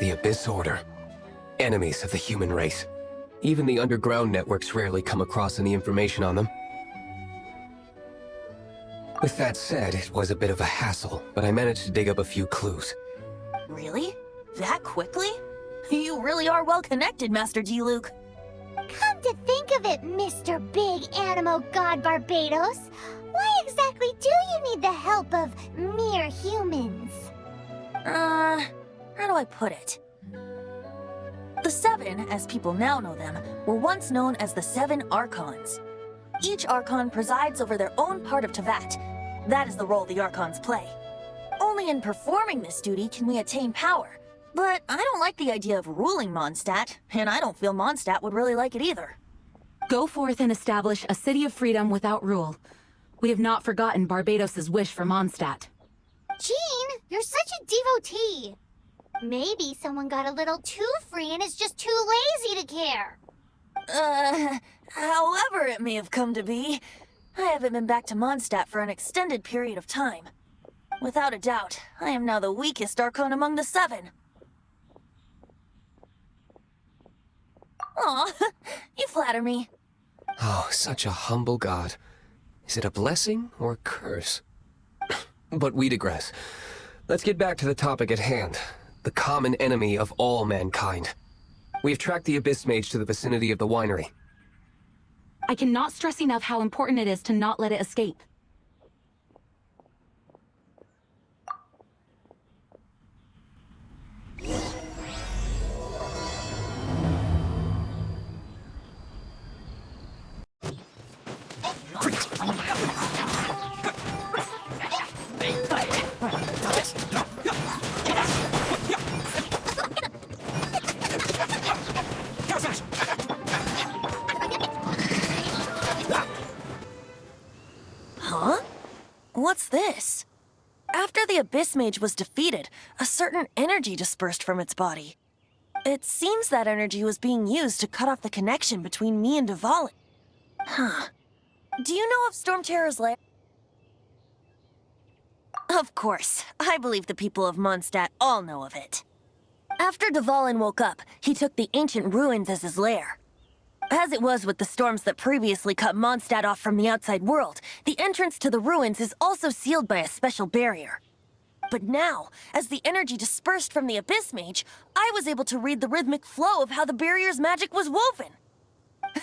The Abyss Order. Enemies of the human race. Even the underground networks rarely come across any information on them. With that said, it was a bit of a hassle, but I managed to dig up a few clues. Really? That quickly? You really are well connected, Master Diluc. Come to think of it, Mr. Big Animo God Barbados, why exactly do you need the help of mere humans? How do I put it? The Seven, as people now know them, were once known as the Seven Archons. Each Archon presides over their own part of Teyvat. That is the role the Archons play. Only in performing this duty can we attain power. But I don't like the idea of ruling Mondstadt, and I don't feel Mondstadt would really like it either. Go forth and establish a city of freedom without rule. We have not forgotten Barbados' wish for Mondstadt. Jean, you're such a devotee. Maybe someone got a little too free and is just too lazy to care. However it may have come to be, I haven't been back to Mondstadt for an extended period of time. Without a doubt, I am now the weakest Archon among the Seven. Aw, you flatter me. Oh, such a humble god. Is it a blessing or a curse? But we digress. Let's get back to the topic at hand. The common enemy of all mankind. We have tracked the Abyss Mage to the vicinity of the winery. I cannot stress enough how important it is to not let it escape. Huh? What's this? After the Abyss Mage was defeated, a certain energy dispersed from its body. It seems that energy was being used to cut off the connection between me and Dvalin. Huh. Do you know of Storm Terror's lair? Of course. I believe the people of Mondstadt all know of it. After Dvalin woke up, he took the ancient ruins as his lair. As it was with the storms that previously cut Mondstadt off from the outside world, the entrance to the ruins is also sealed by a special barrier. But now, as the energy dispersed from the Abyss Mage, I was able to read the rhythmic flow of how the barrier's magic was woven.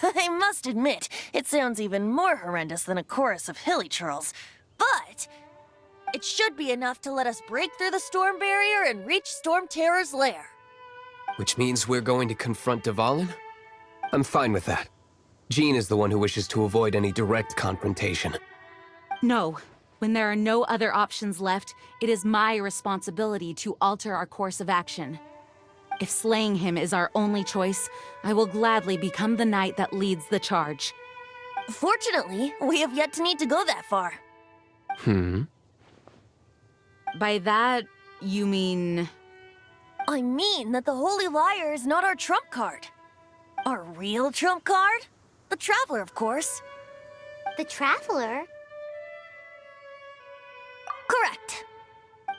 I must admit, it sounds even more horrendous than a chorus of hilly churls, but it should be enough to let us break through the storm barrier and reach Storm Terror's lair. Which means we're going to confront Dvalin? I'm fine with that. Jean is the one who wishes to avoid any direct confrontation. No. When there are no other options left, it is my responsibility to alter our course of action. If slaying him is our only choice, I will gladly become the knight that leads the charge. Fortunately, we have yet to need to go that far. By that, you mean... I mean that the Holy Liar is not our trump card. Our real trump card? The Traveler, of course. The Traveler? Correct.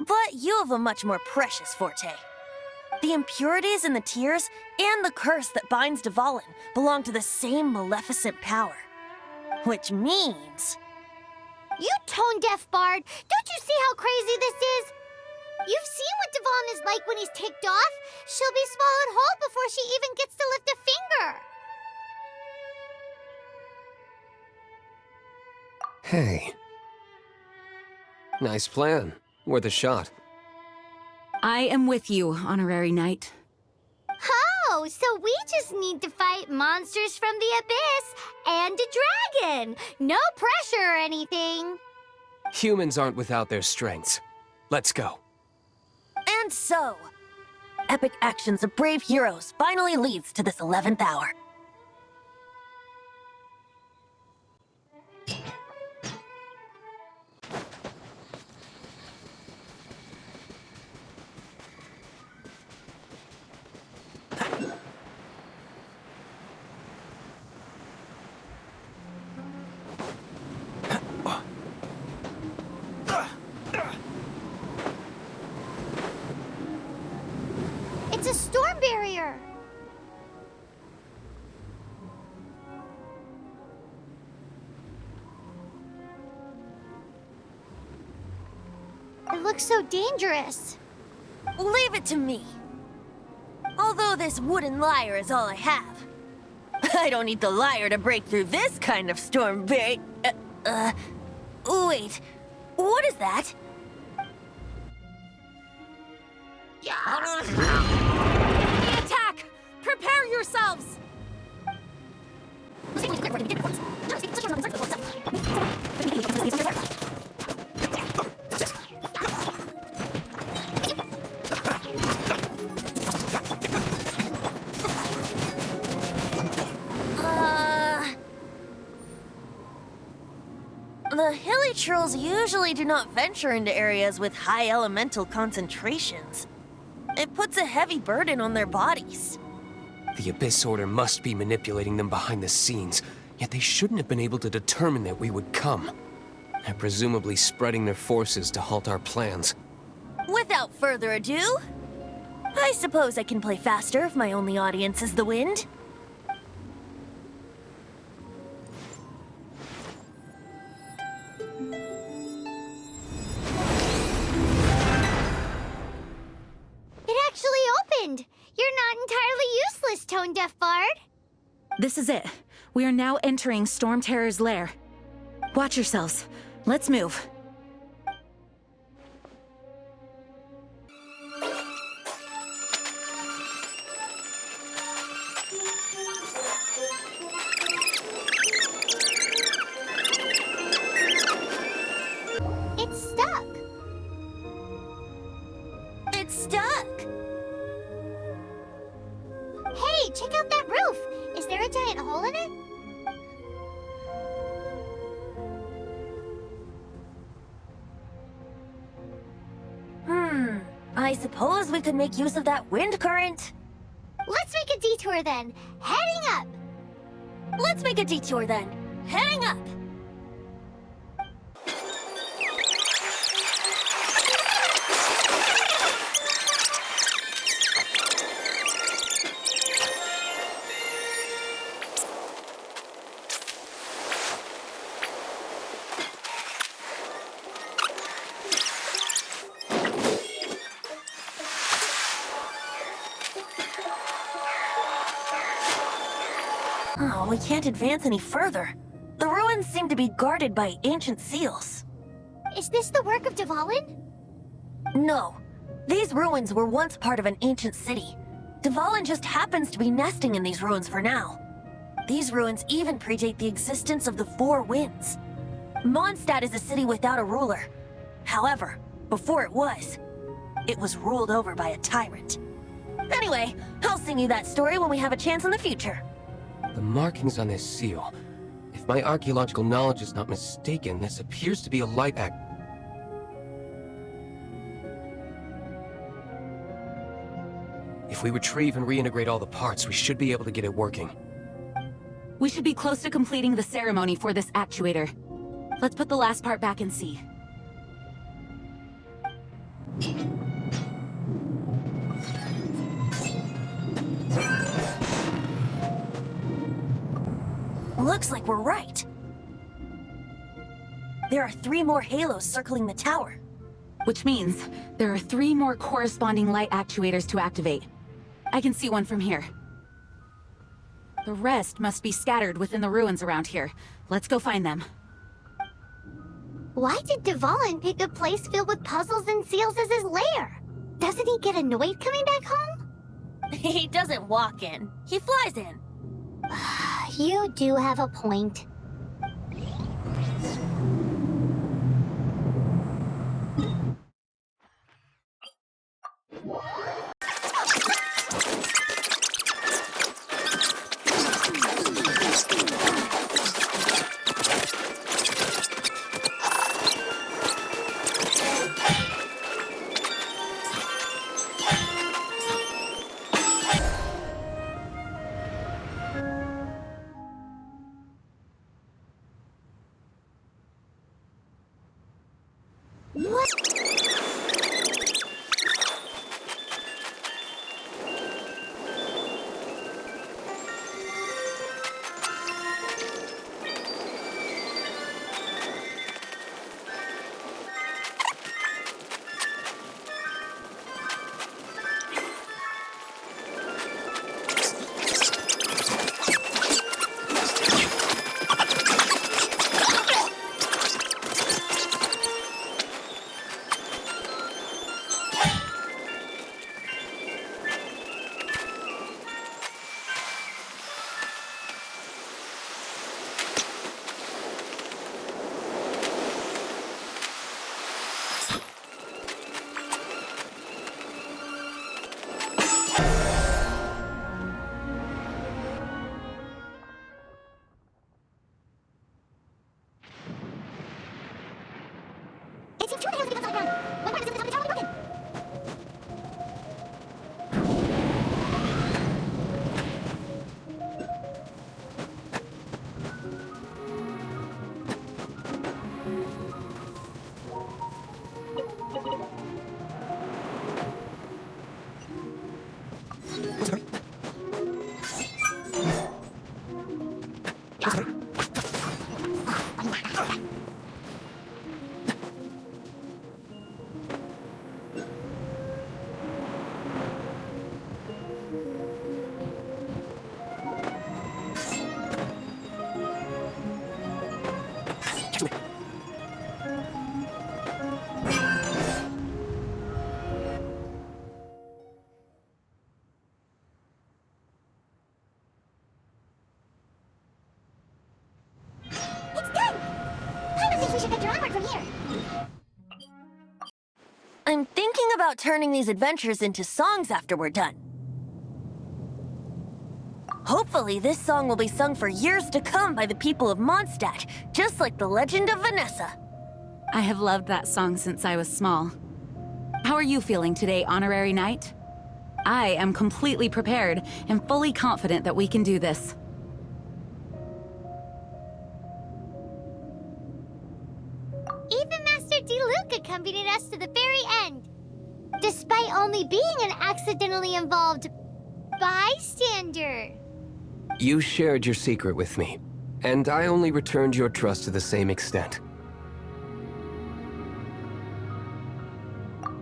But you have a much more precious forte. The impurities in the tears and the curse that binds Dvalin belong to the same maleficent power. Which means... You tone-deaf bard! Don't you see how crazy this is? You've seen what Dvalin is like when he's ticked off. She'll be swallowed whole before she even gets to lift a finger. Hey. Nice plan. Worth a shot. I am with you, honorary knight. Oh, so we just need to fight monsters from the abyss and a dragon. No pressure or anything. Humans aren't without their strengths. Let's go. And so, epic actions of brave heroes finally leads to this 11th hour. It's a looks so dangerous. Leave it to me. Although this wooden lyre is all I have. I don't need the lyre to break through this kind of storm wait, what is that? Attack! Prepare yourselves! The hilly trolls usually do not venture into areas with high elemental concentrations. It puts a heavy burden on their bodies. The Abyss Order must be manipulating them behind the scenes, yet they shouldn't have been able to determine that we would come. They're presumably spreading their forces to halt our plans. Without further ado, I suppose I can play faster if my only audience is the wind. It actually opened! You're not entirely useless, Tone Deaf Bard. This is it. We are now entering Storm Terror's lair. Watch yourselves. Let's move. It's stuck. It's stuck! Hey, check out that roof! Is there a giant hole in it? I suppose we could make use of that wind current. Let's make a detour then. Heading up! Let's make a detour then. Heading up! Oh, we can't advance any further. The ruins seem to be guarded by ancient seals. Is this the work of Dvalin? No. These ruins were once part of an ancient city. Dvalin just happens to be nesting in these ruins for now. These ruins even predate the existence of the Four Winds. Mondstadt is a city without a ruler. However, before it was ruled over by a tyrant. Anyway, I'll sing you that story when we have a chance in the future. The markings on this seal. If my archaeological knowledge is not mistaken, this appears to be a light act. If we retrieve and reintegrate all the parts, we should be able to get it working. We should be close to completing the ceremony for this actuator. Let's put the last part back and see. Looks like we're right. There are 3 more halos circling the tower. Which means there are 3 more corresponding light actuators to activate. I can see one from here. The rest must be scattered within the ruins around here. Let's go find them. Why did Dvalin pick a place filled with puzzles and seals as his lair? Doesn't he get annoyed coming back home? He doesn't walk in. He flies in. You do have a point. seems too many to be upside down. One part is in the top of the tower, broken. It's done! I would think we should vector onward from here. I'm thinking about turning these adventures into songs after we're done. Hopefully, this song will be sung for years to come by the people of Mondstadt, just like the legend of Vanessa. I have loved that song since I was small. How are you feeling today, Honorary Knight? I am completely prepared and fully confident that we can do this. Even Master Diluc accompanied us to the very end, despite only being an accidentally involved bystander. You shared your secret with me, and I only returned your trust to the same extent.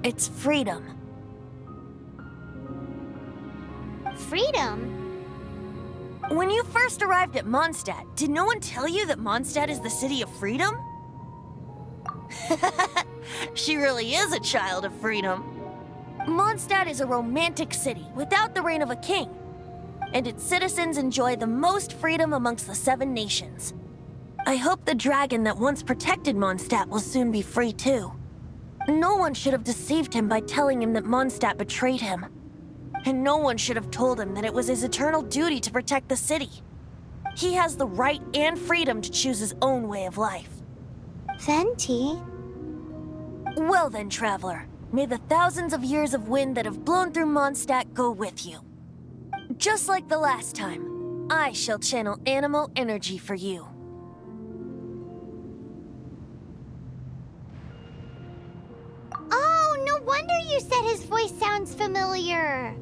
It's freedom. Freedom? When you first arrived at Mondstadt, did no one tell you that Mondstadt is the city of freedom? She really is a child of freedom. Mondstadt is a romantic city without the reign of a king, and its citizens enjoy the most freedom amongst the 7 nations. I hope the dragon that once protected Mondstadt will soon be free too. No one should have deceived him by telling him that Mondstadt betrayed him. And no one should have told him that it was his eternal duty to protect the city. He has the right and freedom to choose his own way of life. Venti? Well then, traveler, may the thousands of years of wind that have blown through Mondstadt go with you. Just like the last time, I shall channel animal energy for you. Oh, no wonder you said his voice sounds familiar.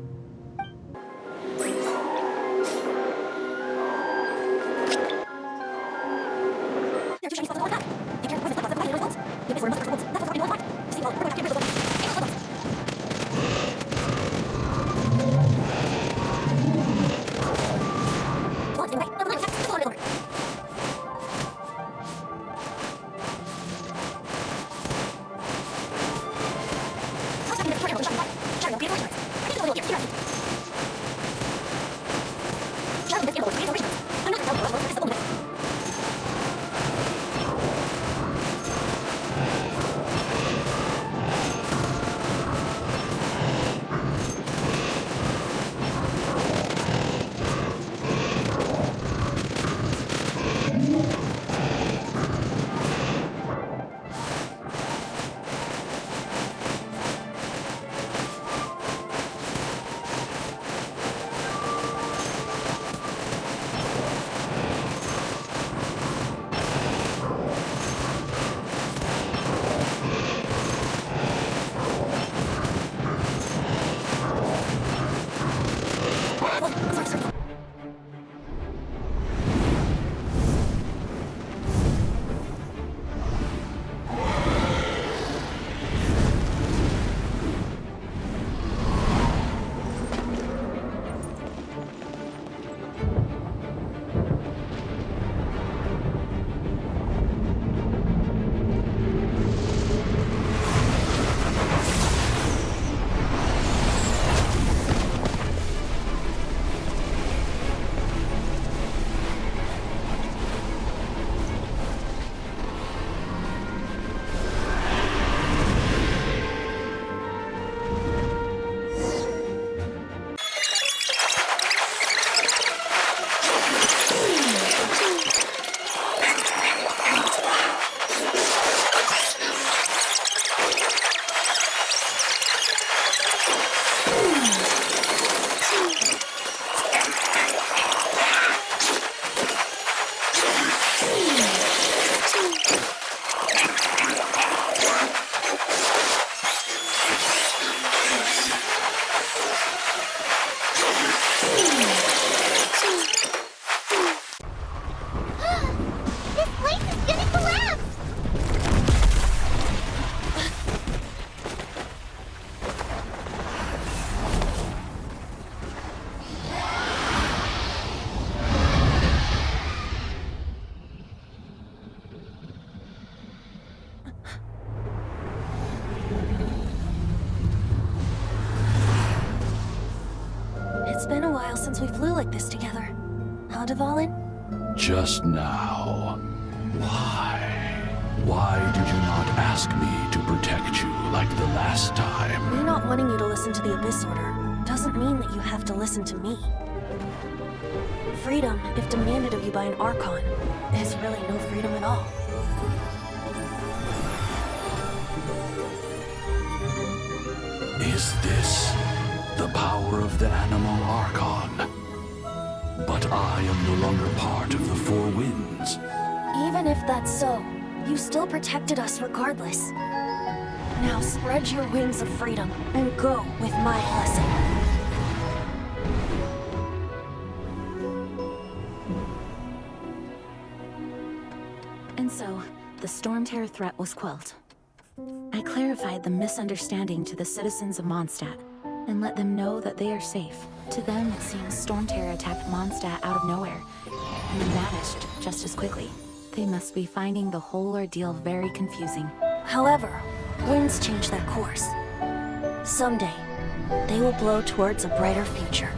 while since we flew like this together. Huh, Dvalin? Just now. Why? Why did you not ask me to protect you like the last time? Me not wanting you to listen to the Abyss Order doesn't mean that you have to listen to me. Freedom, if demanded of you by an Archon, is really no freedom at all. Is this the power of the animal Archon? But I am no longer part of the Four Winds. Even if that's so, you still protected us regardless. Now spread your wings of freedom and go with my blessing. And so, the Storm Terror threat was quelled. I clarified the misunderstanding to the citizens of Mondstadt, and let them know that they are safe. To them, it seems Storm Terror attacked Mondstadt out of nowhere, and then vanished just as quickly. They must be finding the whole ordeal very confusing. However, winds change their course. Someday, they will blow towards a brighter future.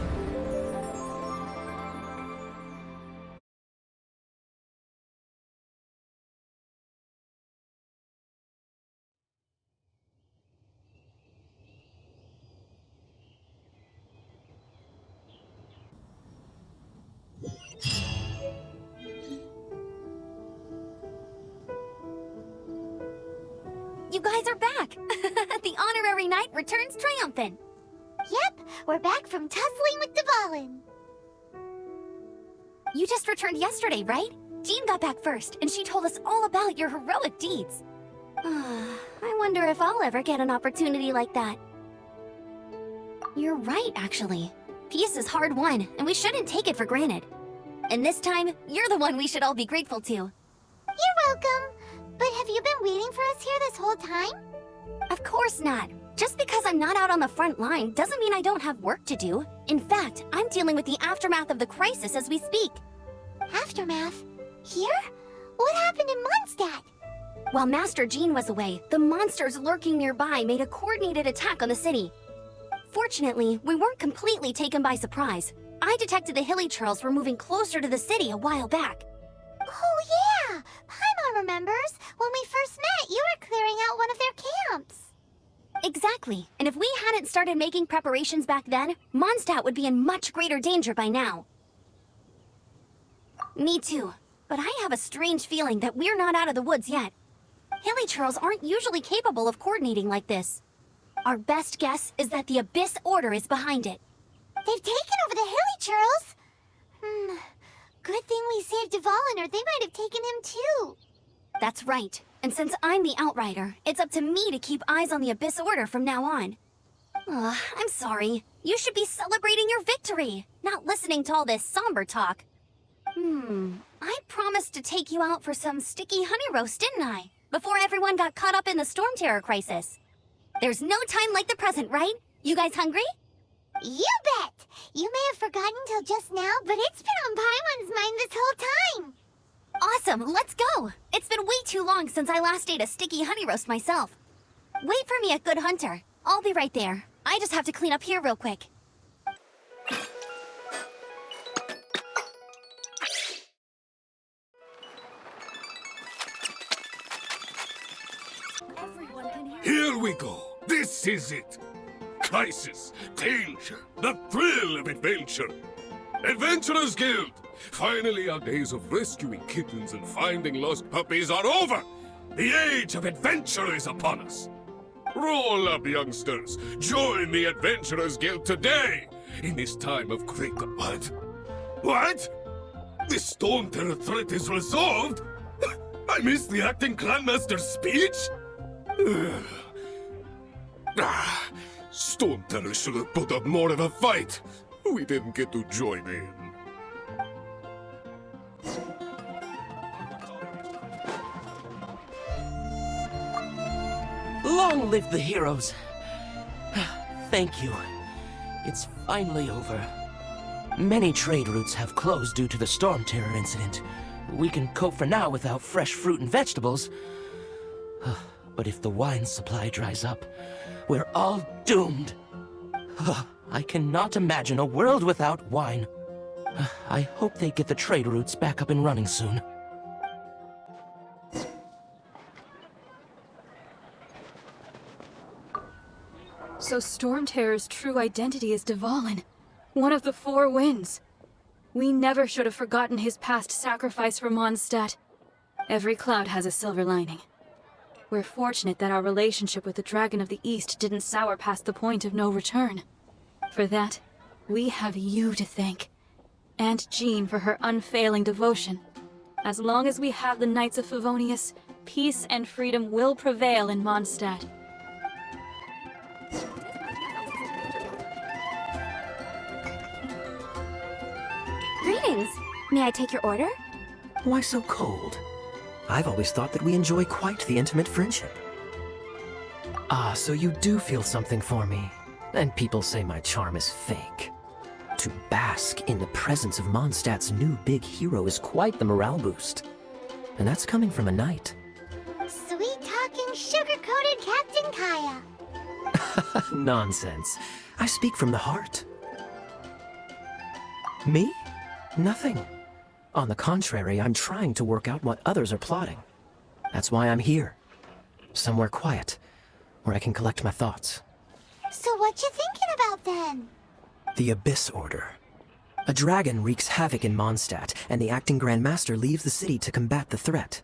You guys are back! The honorary knight returns triumphant! Yep, we're back from tussling with Dvalin. You just returned yesterday, right? Jean got back first, and she told us all about your heroic deeds. I wonder if I'll ever get an opportunity like that. You're right, actually. Peace is hard won, and we shouldn't take it for granted. And this time, you're the one we should all be grateful to. You're welcome. But have you been waiting for us here this whole time? Of course not. Just because I'm not out on the front line doesn't mean I don't have work to do. In fact, I'm dealing with the aftermath of the crisis as we speak. Aftermath? Here? What happened in Mondstadt? While Master Jean was away, the monsters lurking nearby made a coordinated attack on the city. Fortunately, we weren't completely taken by surprise. I detected the Hilly Churls were moving closer to the city a while back. Oh yeah! Paimon remembers. When we first met, you were clearing out one of their camps. Exactly. And if we hadn't started making preparations back then, Mondstadt would be in much greater danger by now. Me too. But I have a strange feeling that we're not out of the woods yet. Hilly Churls aren't usually capable of coordinating like this. Our best guess is that the Abyss Order is behind it. They've taken over the Hilly Churls? Good thing we saved Dvalin, or they might have taken him too. That's right. And since I'm the Outrider, it's up to me to keep eyes on the Abyss Order from now on. I'm sorry. You should be celebrating your victory, not listening to all this somber talk. I promised to take you out for some sticky honey roast, didn't I? Before everyone got caught up in the Storm Terror crisis. There's no time like the present, right? You guys hungry? You bet! You may have forgotten till just now, but it's been on Paimon's mind this whole time. Awesome, let's go! It's been way too long since I last ate a sticky honey roast myself. Wait for me at Good Hunter. I'll be right there. I just have to clean up here real quick. Here we go. This is it. Crisis, danger, the thrill of adventure. Adventurers Guild! Finally, our days of rescuing kittens and finding lost puppies are over! The age of adventure is upon us! Roll up, youngsters! Join the Adventurers Guild today! In this time of great... What? What? The Storm Terror threat is resolved? I missed the acting clanmaster's speech? Storm Terror should have put up more of a fight. We didn't get to join in. Long live the heroes! Thank you. It's finally over. Many trade routes have closed due to the Storm Terror incident. We can cope for now without fresh fruit and vegetables. But if the wine supply dries up, we're all doomed. I cannot imagine a world without wine. I hope they get the trade routes back up and running soon. So Stormterror's true identity is Dvalin, one of the Four Winds. We never should have forgotten his past sacrifice for Mondstadt. Every cloud has a silver lining. We're fortunate that our relationship with the Dragon of the East didn't sour past the point of no return. For that, we have you to thank. And Jean for her unfailing devotion. As long as we have the Knights of Favonius, peace and freedom will prevail in Mondstadt. Greetings. May I take your order? Why so cold? I've always thought that we enjoy quite the intimate friendship. Ah, so you do feel something for me. And people say my charm is fake. To bask in the presence of Mondstadt's new big hero is quite the morale boost. And that's coming from a knight. Sweet-talking, sugar-coated Captain Kaya. Nonsense. I speak from the heart. Me? Nothing. On the contrary, I'm trying to work out what others are plotting. That's why I'm here. Somewhere quiet, where I can collect my thoughts. So what you thinking about then? The Abyss Order. A dragon wreaks havoc in Mondstadt, and the acting Grand Master leaves the city to combat the threat.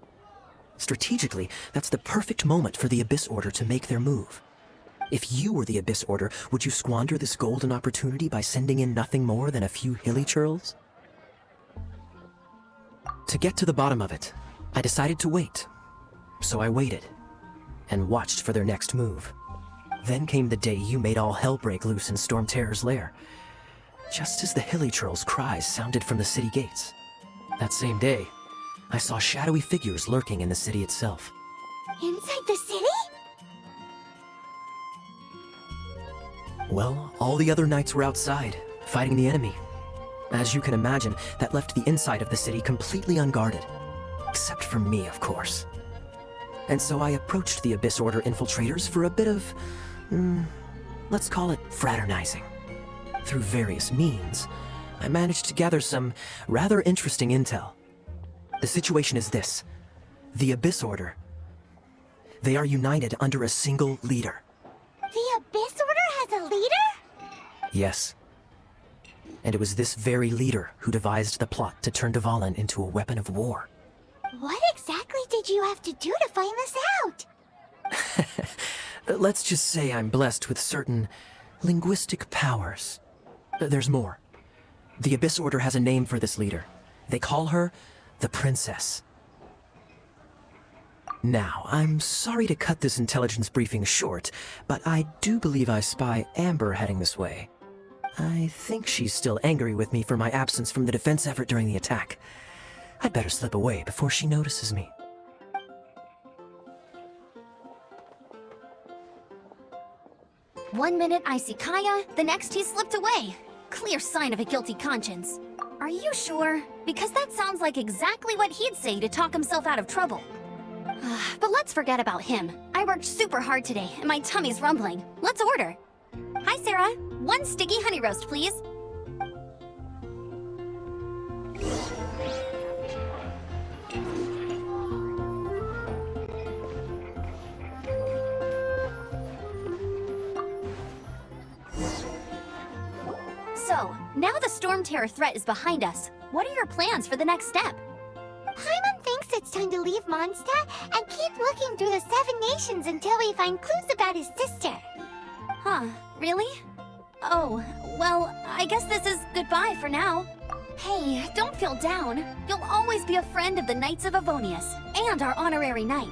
Strategically, that's the perfect moment for the Abyss Order to make their move. If you were the Abyss Order, would you squander this golden opportunity by sending in nothing more than a few hilly churls? To get to the bottom of it, I decided to wait. So I waited, and watched for their next move. Then came the day you made all hell break loose in Stormterror's lair, just as the hilly churls' cries sounded from the city gates. That same day, I saw shadowy figures lurking in the city itself. Inside the city? Well, all the other knights were outside, fighting the enemy. As you can imagine, that left the inside of the city completely unguarded. Except for me, of course. And so I approached the Abyss Order infiltrators for a bit of, let's call it fraternizing. Through various means, I managed to gather some rather interesting intel. The situation is this. The Abyss Order. They are united under a single leader. The Abyss Order has a leader? Yes. And it was this very leader who devised the plot to turn Dvalin into a weapon of war. What exactly did you have to do to find this out? Let's just say I'm blessed with certain linguistic powers. There's more. The Abyss Order has a name for this leader. They call her the Princess. Now, I'm sorry to cut this intelligence briefing short, but I do believe I spy Amber heading this way. I think she's still angry with me for my absence from the defense effort during the attack. I'd better slip away before she notices me. One minute I see Kaya, the next he slipped away. Clear sign of a guilty conscience. Are you sure? Because that sounds like exactly what he'd say to talk himself out of trouble. But let's forget about him. I worked super hard today, and my tummy's rumbling. Let's order. Hi, Sarah. 1 sticky honey roast, please. So, now the Stormterror threat is behind us. What are your plans for the next step? Paimon thinks it's time to leave Mondstadt and keep looking through the 7 nations until we find clues about his sister. Huh, really? Oh, well, I guess this is goodbye for now. Hey, don't feel down. You'll always be a friend of the Knights of Avonius, and our honorary knight.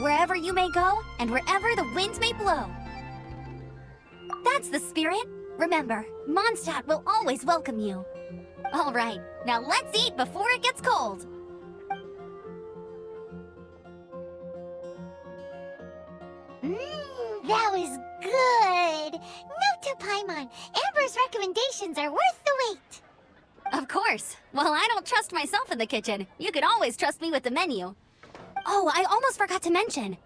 Wherever you may go, and wherever the winds may blow. That's the spirit. Remember, Mondstadt will always welcome you. All right, now let's eat before it gets cold. That was good. Note to Paimon, Amber's recommendations are worth the wait. Of course. Well, I don't trust myself in the kitchen. You can always trust me with the menu. Oh, I almost forgot to mention.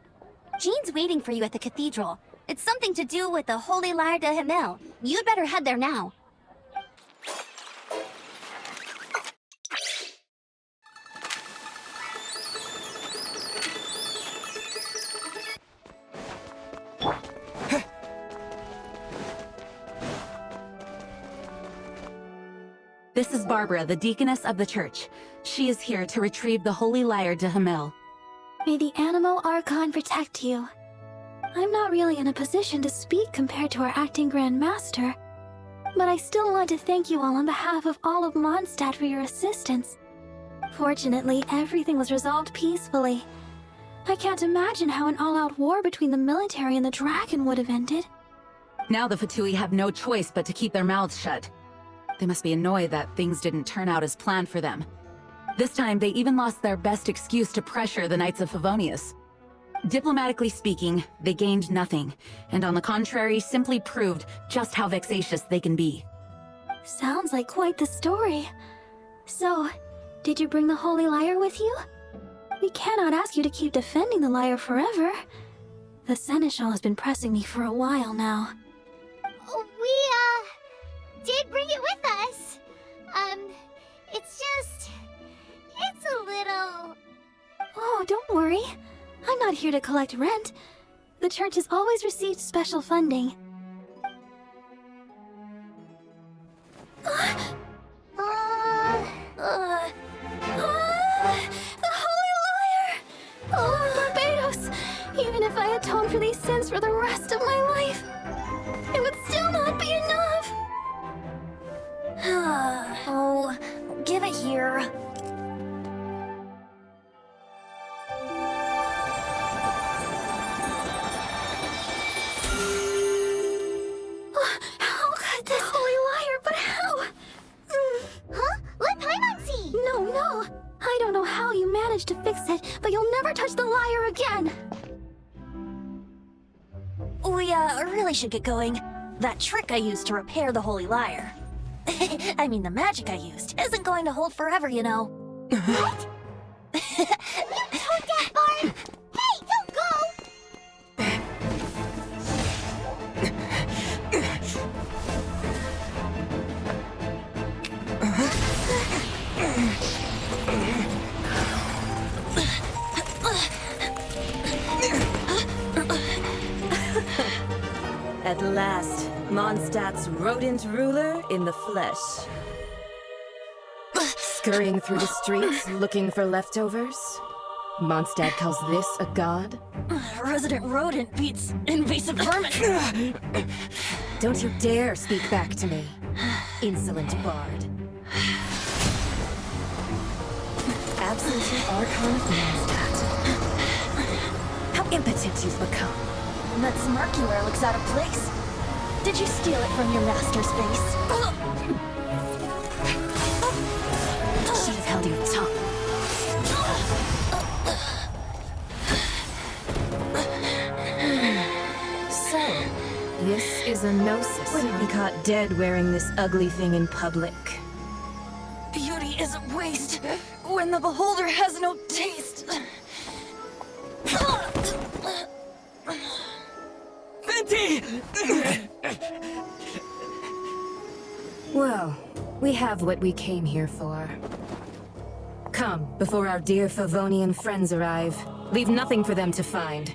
Jean's waiting for you at the cathedral. It's something to do with the Holy Lyre de Himmel. You'd better head there now. This is Barbara, the deaconess of the church. She is here to retrieve the Holy Lyre de Himmel. May the Animo Archon protect you. I'm not really in a position to speak compared to our acting Grand Master, but I still want to thank you all on behalf of all of Mondstadt for your assistance. Fortunately, everything was resolved peacefully. I can't imagine how an all-out war between the military and the dragon would have ended. Now the Fatui have no choice but to keep their mouths shut. They must be annoyed that things didn't turn out as planned for them. This time, they even lost their best excuse to pressure the Knights of Favonius. Diplomatically speaking, they gained nothing, and on the contrary, simply proved just how vexatious they can be. Sounds like quite the story. So, did you bring the Holy Lyre with you? We cannot ask you to keep defending the lyre forever. The Seneschal has been pressing me for a while now. We, did bring it with us. It's a little... Oh, don't worry. I'm not here to collect rent. The church has always received special funding. The Holy Lyre! Oh, Barbados! Even if I atone for these sins for the rest of my life, it would still not be enough! Oh, give it here. How could this Holy Lyre, but how? Huh? Let Paimon see! No. I don't know how you managed to fix it, but you'll never touch the lyre again! We, really should get going. That trick I used to repair the Holy Lyre. I mean, the magic I used isn't going to hold forever, you know. What? You told that, Bard! Hey, don't go! At last, Mondstadt's rodent ruler in the flesh. Scurrying through the streets looking for leftovers? Mondstadt calls this a god? Resident rodent beats invasive vermin. Don't you dare speak back to me, insolent bard. Absentee Archon of Mondstadt. How impotent you've become. That smirk you wear looks out of place. Did you steal it from your master's face? Should have held your tongue. So, this is a gnosis. Wouldn't be caught dead wearing this ugly thing in public. Beauty is a waste when the beholder has no taste. Well, we have what we came here for. Come, before our dear Favonian friends arrive. Leave nothing for them to find.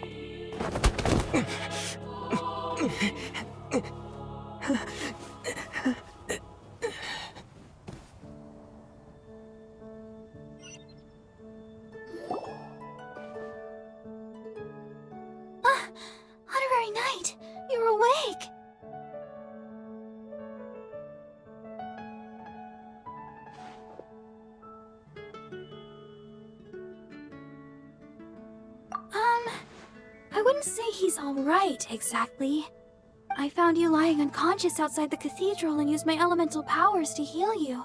Honorary Knight, you're awake! I wouldn't say he's alright, exactly. I found you lying unconscious outside the cathedral and used my elemental powers to heal you.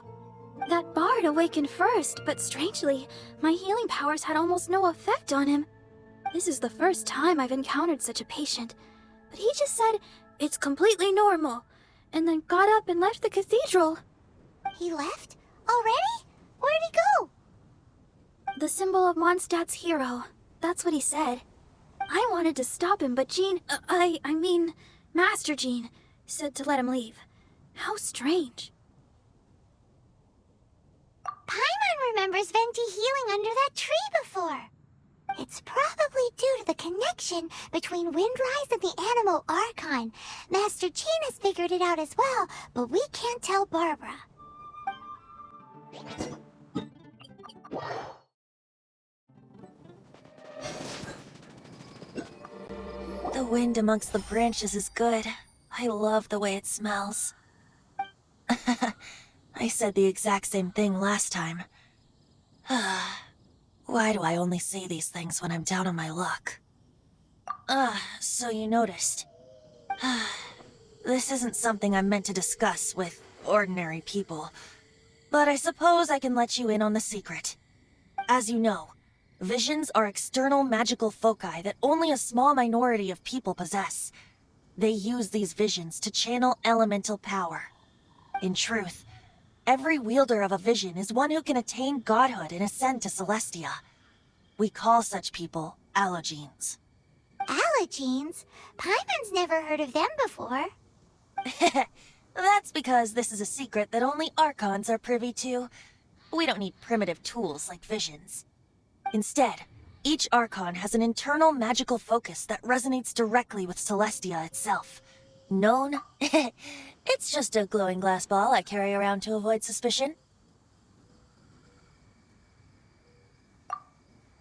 That bard awakened first, but strangely, my healing powers had almost no effect on him. This is the first time I've encountered such a patient, but he just said, it's completely normal, and then got up and left the cathedral. He left? Already? Where'd he go? The symbol of Mondstadt's hero. That's what he said. I wanted to stop him, but Jean, I mean, Master Jean, said to let him leave. How strange. Paimon remembers Venti healing under that tree before. It's probably due to the connection between Windrise and the Animo Archon. Master Jean has figured it out as well, but we can't tell Barbara. The wind amongst the branches is good. I love the way it smells. I said the exact same thing last time. Why do I only say these things when I'm down on my luck? So you noticed. This isn't something I'm meant to discuss with ordinary people, but I suppose I can let you in on the secret. As you know, visions are external magical foci that only a small minority of people possess. They use these visions to channel elemental power. In truth, every wielder of a vision is one who can attain godhood and ascend to Celestia. We call such people allogenes. Allogenes? Paimon's never heard of them before. That's because this is a secret that only Archons are privy to. We don't need primitive tools like visions. Instead, each Archon has an internal magical focus that resonates directly with Celestia itself. Known? It's just a glowing glass ball I carry around to avoid suspicion.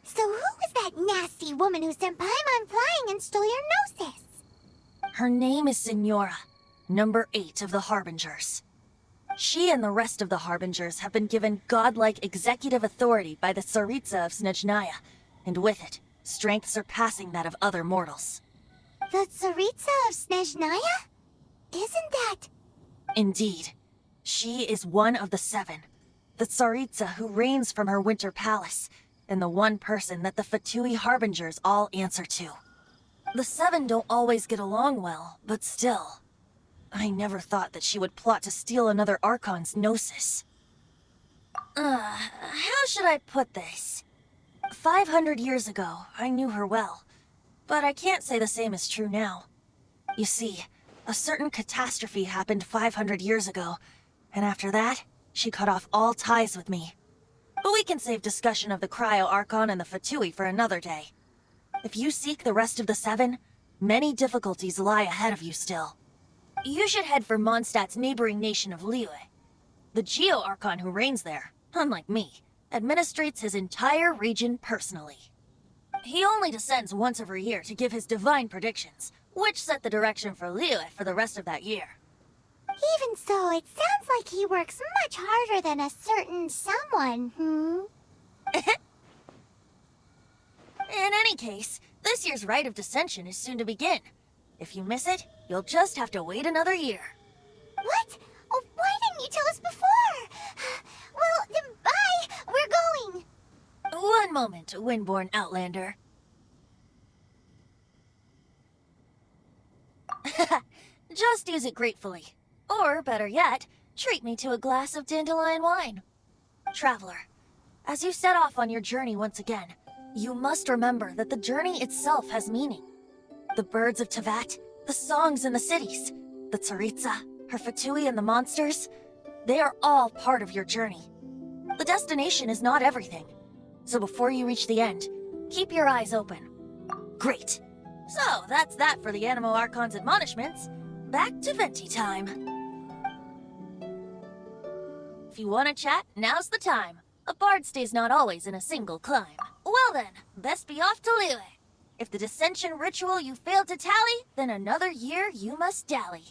So who was that nasty woman who sent Paimon flying and stole your Gnosis? Her name is Signora, number 8 of the Harbingers. She and the rest of the Harbingers have been given godlike executive authority by the Tsaritsa of Snezhnaya, and with it, strength surpassing that of other mortals. The Tsaritsa of Snezhnaya? Isn't that... Indeed. She is one of the 7, the Tsaritsa who reigns from her winter palace, and the one person that the Fatui Harbingers all answer to. The 7 don't always get along well, but still. I never thought that she would plot to steal another Archon's Gnosis. How should I put this? 500 years ago, I knew her well, but I can't say the same is true now. You see, a certain catastrophe happened 500 years ago, and after that, she cut off all ties with me. But we can save discussion of the Cryo Archon and the Fatui for another day. If you seek the rest of the 7, many difficulties lie ahead of you still. You should head for Mondstadt's neighboring nation of Liyue. The Geo Archon who reigns there, unlike me, administrates his entire region personally. He only descends once every year to give his divine predictions, which set the direction for Liyue for the rest of that year. Even so, it sounds like he works much harder than a certain someone, In any case, this year's Rite of Descension is soon to begin. If you miss it, you'll just have to wait another year. What? Oh, why didn't you tell us before? Well, then bye! We're going! One moment, Windborn Outlander. Just use it gratefully. Or, better yet, treat me to a glass of dandelion wine. Traveler, as you set off on your journey once again, you must remember that the journey itself has meaning. The birds of Tevat, the songs in the cities, the Tsaritsa, her Fatui and the monsters, they are all part of your journey. The destination is not everything. So before you reach the end, keep your eyes open. Great. So that's that for the Animo Archon's admonishments. Back to Venti time. If you want to chat, now's the time. A bard stays not always in a single climb. Well then, best be off to Liyue. If the Dissension ritual you failed to tally, then another year you must dally.